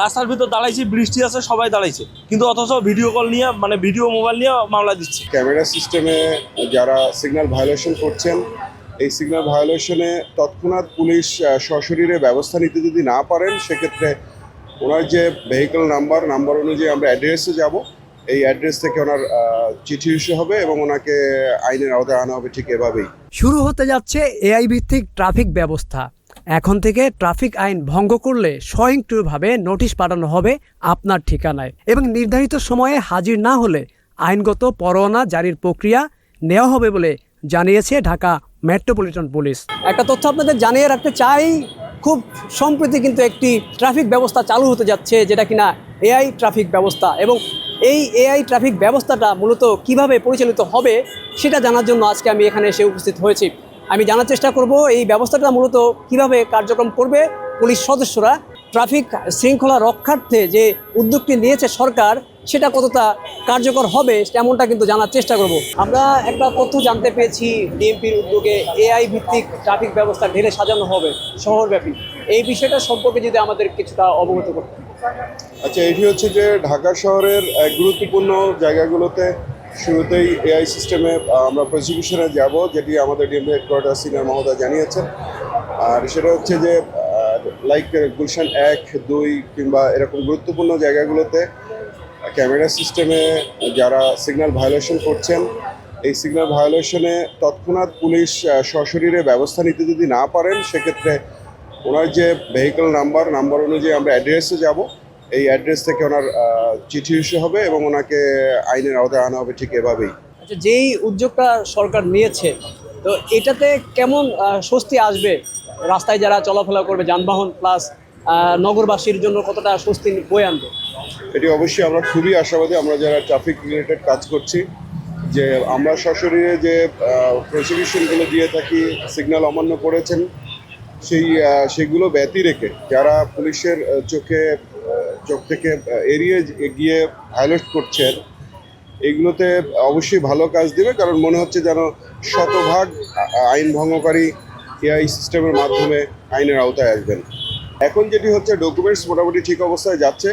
রাস্তার ভিতর দাঁড়াইছি, বৃষ্টি আছে, সবাই দাঁড়াইছে, কিন্তু অথচ ভিডিও কল নিয়ে মানে ভিডিও মোবাইল নিয়ে মামলা দিচ্ছে। ক্যামেরা সিস্টেমে যারা সিগন্যাল ভায়োলেশন করছেন, এই সিগন্যাল ভায়োলেশনে তৎক্ষণাৎ পুলিশ সশরীরে ব্যবস্থা নিতে যদি না পারেন, সেক্ষেত্রে ওনার যে ভেহিকল নাম্বার অনুযায়ী আমরা অ্যাড্রেসে যাব, এই অ্যাড্রেস থেকে ওনার চিঠি ইস্যু হবে এবং ওনাকে আইনের আওতায় আনা হবে ঠিক এভাবেই। শুরু হতে যাচ্ছে এআই ভিত্তিক ট্রাফিক ব্যবস্থা। এখন থেকে ট্রাফিক আইন ভঙ্গ করলে স্বয়ংক্রিয়ভাবে নোটিশ পাঠানো হবে আপনার ঠিকানায় এবং নির্ধারিত সময়ে হাজির না হলে আইনগত পরোয়ানা জারির প্রক্রিয়া নেওয়া হবে বলে জানিয়েছে ঢাকা মেট্রোপলিটন পুলিশ। একটা তথ্য আপনাদের জানিয়ে রাখতে চাই, খুব সম্প্রতি কিন্তু একটি ট্রাফিক ব্যবস্থা চালু হতে যাচ্ছে, যেটা কিনা এআই ট্রাফিক ব্যবস্থা, এবং এই এআই ট্রাফিক ব্যবস্থাটা মূলত কিভাবে পরিচালিত হবে সেটা জানার জন্য আজকে আমি এখানে এসে উপস্থিত হয়েছি। আমি জানার চেষ্টা করব এই ব্যবস্থাটা মূলত কিভাবে কার্যক্রম করবে পুলিশ সদস্যরা, ট্রাফিক শৃঙ্খলা রক্ষার্থে যে উদ্যোগটি নিয়েছে সরকার সেটা কতটা কার্যকর হবে তেমনটা কিন্তু জানার চেষ্টা করব। আমরা একটা তথ্য জানতে পেয়েছি, ডিএমপির উদ্যোগে এআই ভিত্তিক ট্রাফিক ব্যবস্থা ঢেলে সাজানো হবে শহরব্যাপী। এই বিষয়টা সম্পর্কে যদি আমাদের কিছুটা অবগত করতে। আচ্ছা, এটি হচ্ছে যে ঢাকা শহরের গুরুত্বপূর্ণ জায়গাগুলোতে শুরুতেই এআই সিস্টেমে আমরা প্রসিকিউশনে যাব, যেটি আমাদের ডিএমপি হেডকোয়ার্টার সিনিয়র মহোদয় জানিয়েছেন। আর সেটা হচ্ছে যে লাইক গুলশান 1, 2 কিংবা এরকম গুরুত্বপূর্ণ জায়গাগুলোতে ক্যামেরা সিস্টেমে যারা সিগন্যাল ভায়োলেশন করছেন, এই সিগন্যাল ভায়োলেশনে তৎক্ষণাৎ পুলিশ সশরীরে ব্যবস্থা নিতে যদি না পারেন, সেক্ষেত্রে ওনার যে ভেহিকল নাম্বার অনুযায়ী আমরা অ্যাড্রেসে যাব, এই অ্যাড্রেস থেকে ওনার চিঠি ইস্যু হবে এবং ওনাকে আইনের আওতায় আনা হবে ঠিক এভাবেই। আচ্ছা, যেই উদ্যোগটা সরকার নিয়েছে, তো এটাতে কেমন স্বস্তি আসবে রাস্তায় যারা চলাফেরা করবে, যানবাহন প্লাস নগরবাসীর জন্য কতটা স্বস্তি বয়ে আনবে? এটি অবশ্যই আমরা খুবই আশাবাদী, আমরা যারা ট্রাফিক রিলেটেড কাজ করছি, যে আমরা সশরীরে যে প্রসিকিউশনগুলো দিয়ে থাকি, সিগন্যাল অমান্য করেছেন সেগুলো ব্যতি রেখে যারা পুলিশের চোখ থেকে এড়িয়ে গিয়ে ভায়োলেট করছেন, এইগুলোতে অবশ্যই ভালো কাজ দেবে। কারণ মনে হচ্ছে যেন শতভাগ আইন ভঙ্গকারী এআই সিস্টেমের মাধ্যমে আইনের আওতায় আসবেন। এখন যেটি হচ্ছে, ডকুমেন্টস মোটামুটি ঠিক অবস্থায় যাচ্ছে,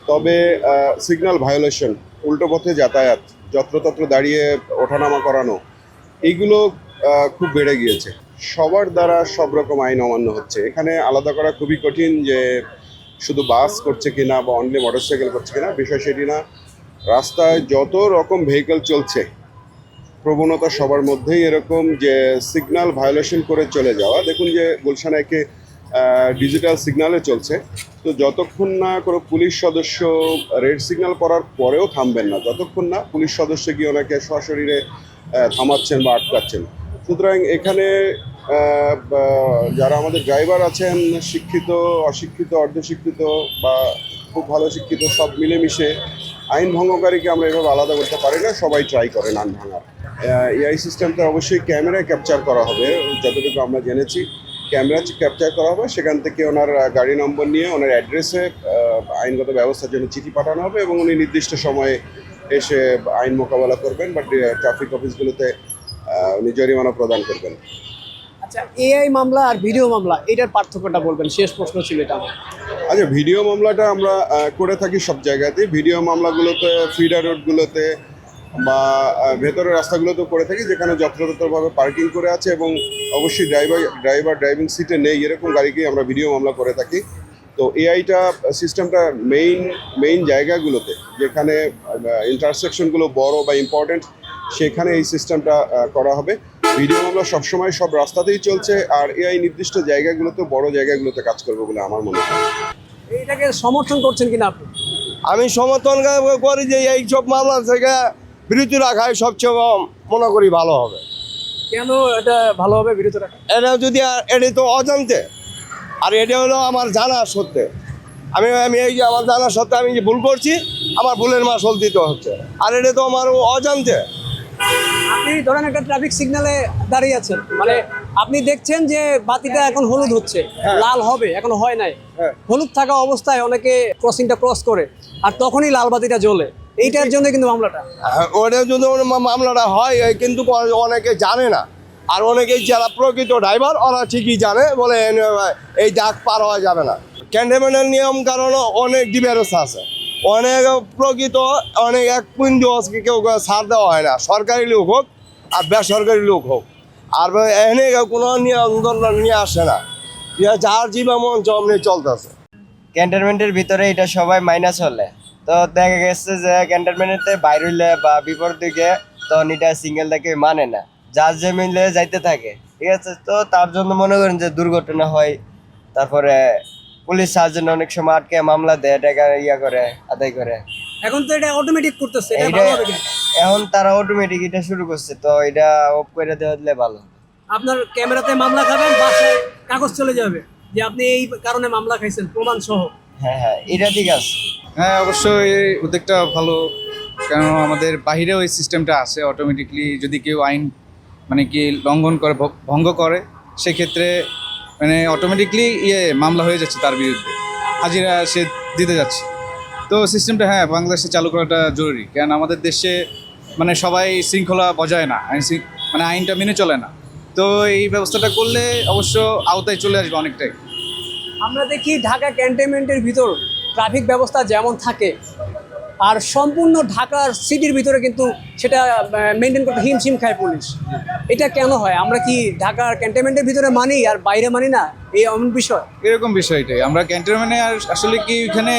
তবে সিগন্যাল ভায়োলেশন, উল্টো পথে যাতায়াত, যত্রতত্র দাঁড়িয়ে ওঠানামা করানো, এইগুলো খুব বেড়ে গিয়েছে। সবার দ্বারা সব রকম আইন অমান্য হচ্ছে। এখানে আলাদা করা খুবই কঠিন যে শুধু বাস করছে কিনা বা অনলি মোটরসাইকেল করছে কিনা, বিষয় সেটি না। রাস্তায় যত রকম ভেহিকল চলছে, প্রবণতা সবার মধ্যেই এরকম যে সিগন্যাল ভায়োলেশন করে চলে যাওয়া। দেখুন যে গুলশান 1-এ ডিজিটাল সিগন্যালে চলছে, তো যতক্ষণ না কোনো পুলিশ সদস্য রেড সিগন্যাল করার পরেও থামবেন না, যতক্ষণ না পুলিশ সদস্য গিয়ে ওনাকে সশরীরে থামাচ্ছেন বা আটকাচ্ছেন। সুতরাং এখানে যারা আমাদের ড্রাইভার আছেন, শিক্ষিত, অশিক্ষিত, অর্ধশিক্ষিত বা খুব ভালো শিক্ষিত, সব মিলেমিশে আইন ভঙ্গকারীকে আমরা এভাবে আলাদা করতে পারি না, সবাই ট্রাই করেন আইন ভাঙার। এআই সিস্টেমটা অবশ্যই ক্যামেরায় ক্যাপচার করা হবে, যতটুকু আমরা জেনেছি ক্যামেরা ক্যাপচার করা হবে। সেখান থেকে ওনার গাড়ি নম্বর নিয়ে ওনার অ্যাড্রেসে আইনগত ব্যবস্থার জন্য চিঠি পাঠানো হবে এবং উনি নির্দিষ্ট সময়ে এসে আইন মোকাবেলা করবেন বা ট্রাফিক অফিসগুলোতে উনি জরিমানা প্রদান করবেন। আচ্ছা, এআই মামলা আর ভিডিও মামলা, এটার পার্থক্যটা বলবেন, শেষ প্রশ্ন ছিল এটা। আচ্ছা, ভিডিও মামলাটা আমরা করে থাকি সব জায়গাতেই। ভিডিও মামলাগুলোতে ফিডার রোডগুলোতে বা ভেতরের রাস্তাগুলোতেও করে থাকি, যেখানে যত্রতত্রভাবে পার্কিং করে আছে এবং অবশ্যই ড্রাইভার ড্রাইভিং সিটে নেই, এরকম গাড়িকেই আমরা ভিডিও মামলা করে থাকি। তো এআইটা সিস্টেমটা মেইন জায়গাগুলোতে, যেখানে ইন্টারসেকশনগুলো বড় বা ইম্পর্টেন্ট, সেখানে এই সিস্টেমটা করা হবে। ভিডিও মামলা সবসময় সব রাস্তাতেই চলছে, আর এআই নির্দিষ্ট জায়গাগুলোতে, বড় জায়গাগুলোতে কাজ করবে বলে আমার মনে হয়। এইটাকে সমর্থন করছেন কিনা আপনি? আমি সমর্থন করি যে এইসব মামলা থেকে বিরতি রাখাই সবচেয়ে মনে করি ভালো হবে। কেন এটা ভালো হবে বিরত রাখা? এটা যদি এটা তো অজান্তে, আর এটা হলো আমার জানা সত্ত্বে, আমি এই যে আমার জানা সত্ত্বে আমি যে ভুল করছি, আমার ভুলের মাসুল দিতে হচ্ছে, আর এটা তো আমার অজান্তে। আপনি ধরেন একটা ট্রাফিক সিগন্যালে দাঁড়িয়ে আছেন, মানে আপনি দেখছেন যে বাতিটা এখন হলুদ হচ্ছে, লাল হবে, এখনো হয় নাই। হলুদ থাকা অবস্থায় অনেকে ক্রসিংটা ক্রস করে, আর তখনই লাল বাতিটা জ্বলে, এইটার জন্য কিন্তু মামলাটা। ওটা যদি মামলাটা হয়, কিন্তু অনেকে জানে না, আর অনেকেই যারা প্রকৃত ড্রাইভার ওরা ঠিকই জানে, বলে এই দাগ পার হওয়া যাবে না। ক্যান্টনমেন্টের নিয়ম কারণ অনেক ডিফারেন্স আছে, অনেক প্রকৃত, অনেক এক বিন্দু কেউ ছাড় দেওয়া হয় না, সরকারি লোক হোক আর বেসরকারি লোক হোক। আর এখানে কোনো আন্দোলন নিয়ে আসে না, যার জীবন মন জমনে চলতেছে। ক্যান্টনমেন্টের ভিতরে এটা সবাই মাইনাস হলে তো দেখা গেছে যে ক্যান্টনমেন্টের বাইরে হইলে বা বিপরীত দিকে তখন এটা সিঙ্গেল থেকে মানে না, যার যে মিলে যাইতে থাকে, ঠিক আছে। তো তার জন্য মনে করেন যে দুর্ঘটনা হয়, তারপরে পুলিশ সার্জন অনেক সময় আটকে মামলা দেয়, টাকা ইয়া করে আদায় করে। এখন তো এটা অটোমেটিক করতেছে, এটা এইটা ভালো হবে কিনা? এখন তারা অটোমেটিক এটা শুরু করছে, তো এটা অফ করে দেওয়া দিলে ভালো। আপনার ক্যামেরাতে মামলা খাবেন, বাসায় কাগজ চলে যাবে যে আপনি এই কারণে মামলা খাইছেন, প্রমাণ সহ। হ্যাঁ হ্যাঁ, এটা ঠিক আছে। হ্যাঁ, অবশ্যই এই উদ্যোগটা ভালো, কারণ আমাদের বাহিরেও এই সিস্টেমটা আছে। অটোমেটিকলি যদি কেউ আইন মানে কি লঙ্ঘন করে, ভঙ্গ করে, সেক্ষেত্রে মানে অটোমেটিকলি মামলা হয়ে যাচ্ছে তার বিরুদ্ধে, হাজিরা সে দিতে যাচ্ছে। তো সিস্টেমটা হ্যাঁ বাংলাদেশে চালু করাটা জরুরি, কারণ আমাদের দেশে মানে সবাই শৃঙ্খলা বজায় না, মানে আইনটা মেনে চলে না। তো এই ব্যবস্থাটা করলে অবশ্য আওতায় চলে আসবে অনেকটাই। আমরা দেখি ঢাকা ক্যান্টনমেন্টের ভিতর ট্রাফিক ব্যবস্থা যেমন থাকে, আর সম্পূর্ণ ঢাকার সিটির ভিতরে কিন্তু সেটা মেনটেন করতে হিমশিম খায় পুলিশ। এটা কেন হয়? আমরা কি ঢাকার ক্যান্টনমেন্টের ভিতরে মানি আর বাইরে মানি না, এই এমন বিষয়? এরকম বিষয়টাই আমরা ক্যান্টনমেন্টে আর আসলে কি এখানে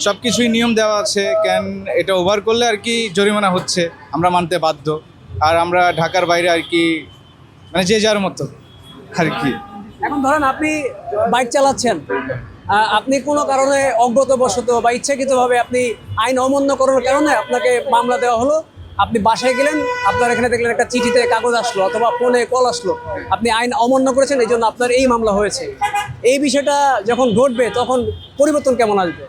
সব কিছুই নিয়ম দেওয়া আছে, ক্যান এটা ওভার করলে আর কি জরিমানা হচ্ছে, আমরা মানতে বাধ্য। আর আমরা ঢাকার বাইরে আর কি মানে যে যার মতো আর কি। এখন ধরেন আপনি বাইক চালাচ্ছেন, আপনি কোনো কারণে অজ্ঞতাবশত বা ইচ্ছাকৃতভাবে আপনি আইন অমান্য করার কারণে আপনাকে মামলা দেওয়া হলো। আপনি বাসায় গেলেন, আপনার এখানে দেখলেন একটা চিঠিতে কাগজ আসলো অথবা ফোনে কল আসলো, আপনি আইন অমান্য করেছেন, এই জন্য আপনার এই মামলা হয়েছে। এই বিষয়টা যখন ঘটবে তখন পরিবর্তন কেমন আসবে?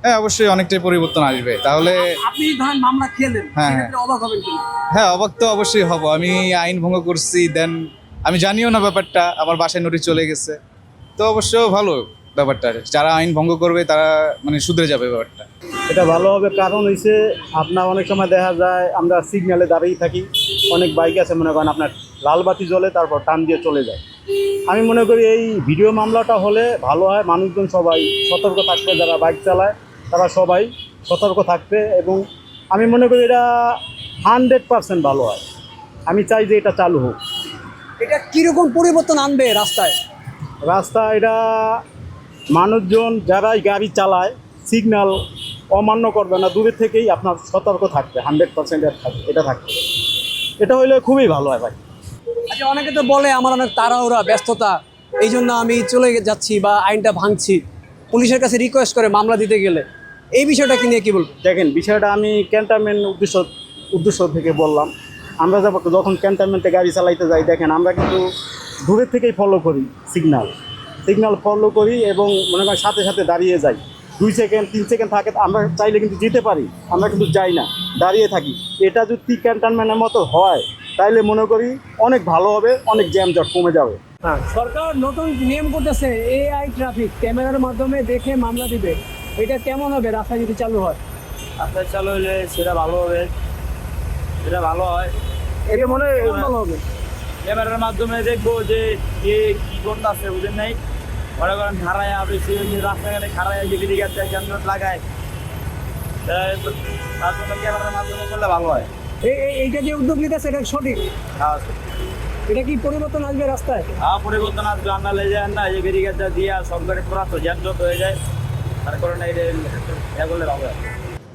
হ্যাঁ, অবশ্যই অনেকটাই পরিবর্তন আসবে। তাহলে আপনি ধরেন মামলা খেলেন, হ্যাঁ, সেক্ষেত্রে অবাক হবেন কিনা? হ্যাঁ, অবাক তো অবশ্যই হব। আমি আইন ভঙ্গ করছি, দেন আমি জানিও না ব্যাপারটা, আমার বাসায় নোটিশ চলে গেছে। তো অবশ্য ভালো ব্যাপারটা, যারা আইন ভঙ্গ করবে তারা মানে শুধরে যাবে ব্যাপারটা। এটা ভালো হবে, কারণ হইছে আপনার অনেক সময় দেখা যায় আমরা সিগন্যালে দাঁড়িয়ে থাকি, অনেক বাইক আছে মনে করেন আপনার লাল বাতি জ্বলে তারপর টান দিয়ে চলে যায়। আমি মনে করি এই ভিডিও মামলাটা হলে ভালো হয়, মানুষজন সবাই সতর্ক থাকবে, যারা বাইক চালায় তারা সবাই সতর্ক থাকবে, এবং আমি মনে করি এটা 100% ভালো হয়। আমি চাই যে এটা চালু হোক। এটা কীরকম পরিবর্তন আনবে রাস্তায়? রাস্তা এটা মানুষজন যারাই গাড়ি চালায় সিগন্যাল অমান্য করবে না, দূরের থেকেই আপনার সতর্ক থাকবে, 100% এটা থাকবে। এটা হইলে খুবই ভালো হয় ভাই। আচ্ছা, অনেকে তো বলে আমার অনেক তাড়াহুড়া, ব্যস্ততা, এই জন্য আমি চলে যাচ্ছি বা আইনটা ভাঙছি, পুলিশের কাছে রিকোয়েস্ট করে মামলা দিতে গেলে। এই বিষয়টা কি নিয়ে কি বলবো? দেখেন, বিষয়টা আমি ক্যান্টনমেন্ট উদ্দেশ্য থেকে বললাম। আমরা যখন ক্যান্টনমেন্টে গাড়ি চালাইতে যাই, দেখেন আমরা কিন্তু দূরের থেকেই ফলো করি, সিগন্যাল ফলো করি, এবং মনে করেন সাথে সাথে দাঁড়িয়ে যাই। 2 সেকেন্ড 3 সেকেন্ড থাকে, আমরা চাইলে কিন্তু যেতে পারি, আমরা কিন্তু যাই না, দাঁড়িয়ে থাকি। এটা যদি ক্যান্টনমেন্টের মতো হয় তাইলে মনে করি অনেক ভালো হবে, অনেক জ্যামজট কমে যাবে। হ্যাঁ, সরকার নতুন নিয়ম করতেছে, এআই ট্রাফিক ক্যামেরার মাধ্যমে দেখে মামলা দিবে। এটা কেমন হবে রাস্তায় যদি চালু হয়? রাস্তায় চালু হলে সেটা ভালো হবে, সেটা ভালো হয়। এটা মনে হয় ভালো হবে। ক্যামেরার মাধ্যমে দেখবো যে কে কি করতে আছে, বুঝেন নাই, মনে করেন খাড়ায় বেশি রাস্তাঘাটে খাড়ায় যে দিকে ক্যামেরা লাগায়, তার জন্য ক্যামেরার মাধ্যমে করলে ভালো হয়। এইটা যে উদ্যোগ নিতেছে এটা সঠিক? এটা কি পরিবর্তন আসবে রাস্তায়? পরিবর্তন আসবে, আমরা লে যান না যে ব্যারিকেডটা দিয়ে সরকারি পুরা তো জ্যামজট হয়ে যায়, তার কারণে এটা করলে ভালো হয়।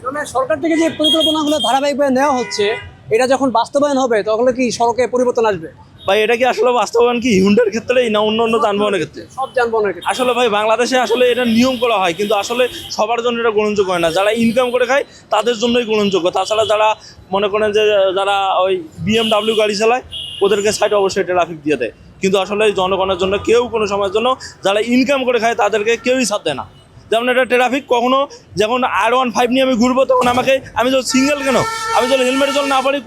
মানে সরকার থেকে যে পরিকল্পনাগুলো ধারাবাহিকভাবে নেওয়া হচ্ছে, এটা যখন বাস্তবায়ন হবে তখন কি সড়কে পরিবর্তন আসবে? ভাই এটা কি আসলে বাস্তবায়ন কি হিউন্ডার ক্ষেত্রেই না অন্য অন্য যানবাহনের ক্ষেত্রে? সব যানবাহনের ক্ষেত্রে। আসলে ভাই বাংলাদেশে আসলে এটা নিয়ম করা হয়, কিন্তু আসলে সবার জন্য এটা গ্রহণযোগ্য হয় না। যারা ইনকাম করে খায় তাদের জন্যই গ্রহণযোগ্য। তাছাড়া যারা মনে করেন যে যারা ওই BMW গাড়ি চালায় ওদেরকে সাইড অবশ্যই ট্রাফিক দিয়ে দেয়, কিন্তু আসলে জনগণের জন্য কেউ কোনো সময়ের জন্য যারা ইনকাম করে খায় তাদেরকে কেউই সাথ দেয় না। যেমন এটা ট্রাফিক, কখনো যখন R15 নিয়ে আমি ঘুরবো তখন আমি যখন সিঙ্গেল কেন, আমি যখন হেলমেটে চল না পারি,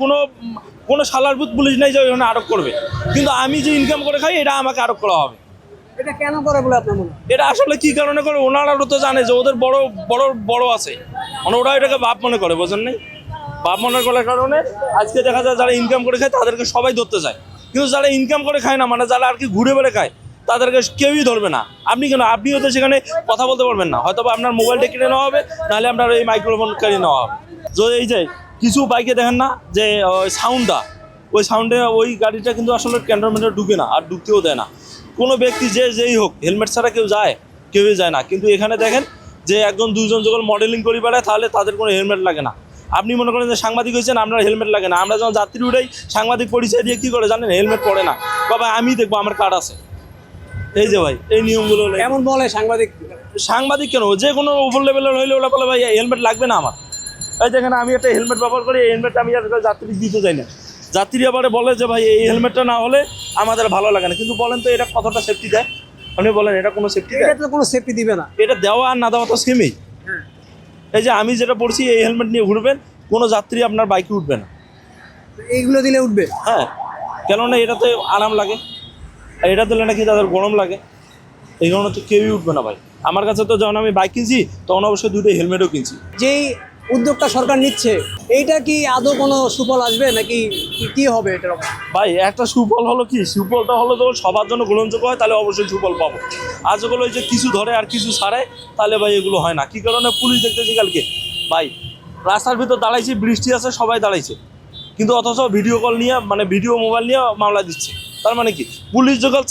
কোনো সালারপুত পুলিশ নেই যে ওখানে আটক করবে, কিন্তু আমি যে ইনকাম করে খাই এটা আমাকে আটক করা হবে। এটা কেন করে বলে আপনার মনে হয়? এটা আসলে কি কারণে করে, ওনারাও তো জানে যে ওদের বড় বড় বড় আছে, মানে ওরা এটাকে বাপ মনে করে, বোঝেন নাই? বাপ মনে করার কারণে আজকে দেখা যায় যারা ইনকাম করে খায় তাদেরকে সবাই ধরতে চায়, কিন্তু যারা ইনকাম করে খায় না, মানে যারা আর কি ঘুরে বেড়ে খায় তাদেরকে কেউই ধরবে না। আপনি কেন, আপনিও তো সেখানে কথা বলতে পারবেন না, হয়তো বা আপনার মোবাইলটা কিনে নেওয়া হবে, নাহলে আপনার এই মাইক্রোফোন কিনে নেওয়া হবে। তো এই যে কিছু বাইকে দেখেন না যে সাউন্ডটা, ওই সাউন্ডে ওই গাড়িটা কিন্তু আসলে ক্যান্টনমেন্টে ঢুকে না, আর ঢুকতেও দেয় না। কোনো ব্যক্তি যেই হোক, হেলমেট ছাড়া কেউই যায় না। কিন্তু এখানে দেখেন যে একজন দুজন যখন মডেলিং করে বেড়ায়, তাহলে তাদের কোনো হেলমেট লাগে না। আপনি মনে করেন যে সাংবাদিক হয়েছেন, আপনার হেলমেট লাগে না। আমরা যখন যাত্রী উঠাই, সাংবাদিক পরিচয় দিয়ে কী করে জানেন, হেলমেট পরে না, বাবা আমি দেখবো আমার কার্ড আছে। এই যে ভাই এই নিয়মগুলো এমন বলে সাংবাদিক কেন, যে কোনো উপর লেভেলের হইলে ওরা বলে ভাই হেলমেট লাগবে না আমার। এই দেখেন আমি একটা হেলমেট ব্যবহার করি, এই হেলমেটটা আমি আর যাত্রী দিতে চাই না। যাত্রী আবার বলে যে ভাই এই হেলমেটটা না হলে আমাদের ভালো লাগে না। কিন্তু বলেন তো এটা কতটা সেফটি দেয়? আপনি বলেন এটা কোনো সেফটি দেয়? এটা তো কোনো সেফটি দিবে না। এটা দেওয়া আর না দেওয়া তো সেমই। এই যে আমি যেটা পড়ছি, এই হেলমেট নিয়ে ঘুরবেন, কোনো যাত্রী আপনার বাইকে উঠবে না। এইগুলো দিলে উঠবে? হ্যাঁ, কেননা এটাতে আরাম লাগে, আর এটা দিলে নাকি তাদের গরম লাগে। এই কারণে তো কেউই উঠবে না ভাই। আমার কাছে তো যখন আমি বাইক কিনছি, তখন অবশ্যই দুটো হেলমেটও কিনছি। যেই উদ্যোগটা সরকার নিচ্ছে, এইটা কি আদৌ কোনো সুফল আসবে নাকি কি হবে এটার? ভাই একটা সুফল হলো কি, সুফলটা হলো যখন সবার জন্য গ্রহণযোগ্য হয়, তাহলে অবশ্যই সুফল পাবো। আর যেগুলো ওই যে কিছু ধরে আর কিছু ছাড়ে, তাহলে ভাই এগুলো হয় না। কী কারণে? পুলিশ দেখতেছি কালকে ভাই রাস্তার ভিতর দাঁড়াইছে, বৃষ্টি আছে, সবাই দাঁড়াইছে, কিন্তু অথচ ভিডিও কল নিয়ে, মানে ভিডিও মোবাইল নিয়ে মামলা দিচ্ছে। তার মানে কি, পুলিশ যখন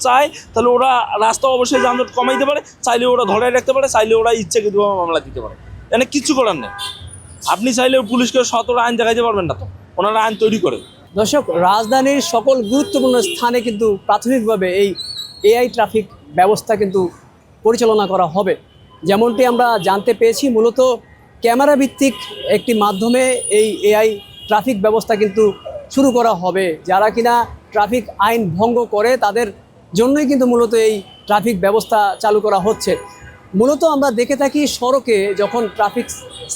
চায় তাহলে ওরা রাস্তা অবশ্যই যানজট কমাইতে পারে, চাইলে ওরা ধরে রাখতে পারে, চাইলে ওরা ইচ্ছাকৃতভাবে মামলা দিতে পারে। এখানে কিচ্ছু করার নেই। আপনি চাইলে পুলিশকে সতরা আইন দেখাইতে পারবেন না, তো ওনারা আইন তৈরি করে। দর্শক, রাজধানীর সকল গুরুত্বপূর্ণ স্থানে কিন্তু প্রাথমিকভাবে এই এআই ট্রাফিক ব্যবস্থা কিন্তু পরিচালনা করা হবে। যেমনটি আমরা জানতে পেয়েছি, মূলত ক্যামেরা ভিত্তিক একটি মাধ্যমে এই এআই ট্রাফিক ব্যবস্থা কিন্তু শুরু করা হবে। যারা কিনা ট্রাফিক আইন ভঙ্গ করে তাদের জন্যই কিন্তু মূলত এই ট্রাফিক ব্যবস্থা চালু করা হচ্ছে। মূলত আমরা দেখে থাকি সড়কে যখন ট্রাফিক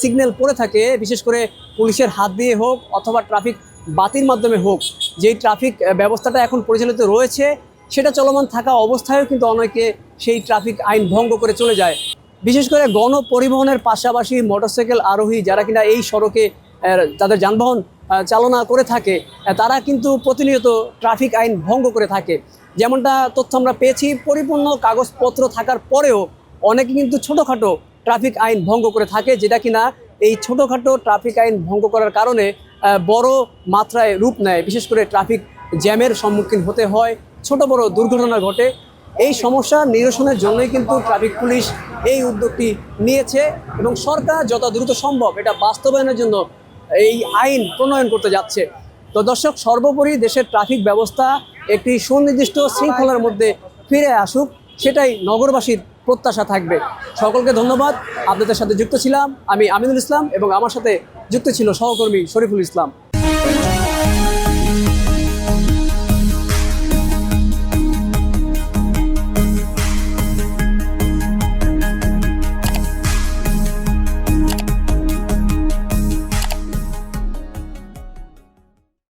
সিগন্যাল পড়ে থাকে, বিশেষ করে পুলিশের হাত দিয়ে হোক অথবা ট্রাফিক বাতির মাধ্যমে হোক, যেই ট্রাফিক ব্যবস্থাটা এখন পরিচালিত রয়েছে সেটা চলমান থাকা অবস্থায়ও কিন্তু অনেকে সেই ট্রাফিক আইন ভঙ্গ করে চলে যায়। বিশেষ করে গণপরিবহনের পাশাপাশি মোটরসাইকেল আরোহী যারা কিনা এই সড়কে তাদের যানবাহন চালনা করে থাকে, তারা কিন্তু প্রতিনিয়ত ট্রাফিক আইন ভঙ্গ করে থাকে। যেমনটা তথ্য আমরা পেয়েছি, পরিপূর্ণ কাগজপত্র থাকার পরেও অনেকে কিন্তু ছোটোখাটো ট্রাফিক আইন ভঙ্গ করে থাকে, যেটা কিনা এই ছোটোখাটো ট্রাফিক আইন ভঙ্গ করার কারণে বড় মাত্রায় রূপ নেয়। বিশেষ করে ট্রাফিক জ্যামের সম্মুখীন হতে হয়, ছোট বড় দুর্ঘটনা ঘটে। এই সমস্যা নিরসনের জন্যই কিন্তু ট্রাফিক পুলিশ এই উদ্যোগটি নিয়েছে এবং সরকার যত দ্রুত সম্ভব এটা বাস্তবায়নের জন্য এই আইন প্রণয়ন করতে যাচ্ছে। তো দর্শক, সর্বোপরি দেশের ট্রাফিক ব্যবস্থা একটি সুনির্দিষ্ট শৃঙ্খলার মধ্যে ফিরে আসুক, সেটাই নগরবাসীর প্রত্যাশা থাকবে। সকলকে ধন্যবাদ। আপনাদের সাথে যুক্ত ছিলাম আমি আমিনুল ইসলাম এবং আমার সাথে যুক্ত ছিল সহকর্মী শরীফুল ইসলাম।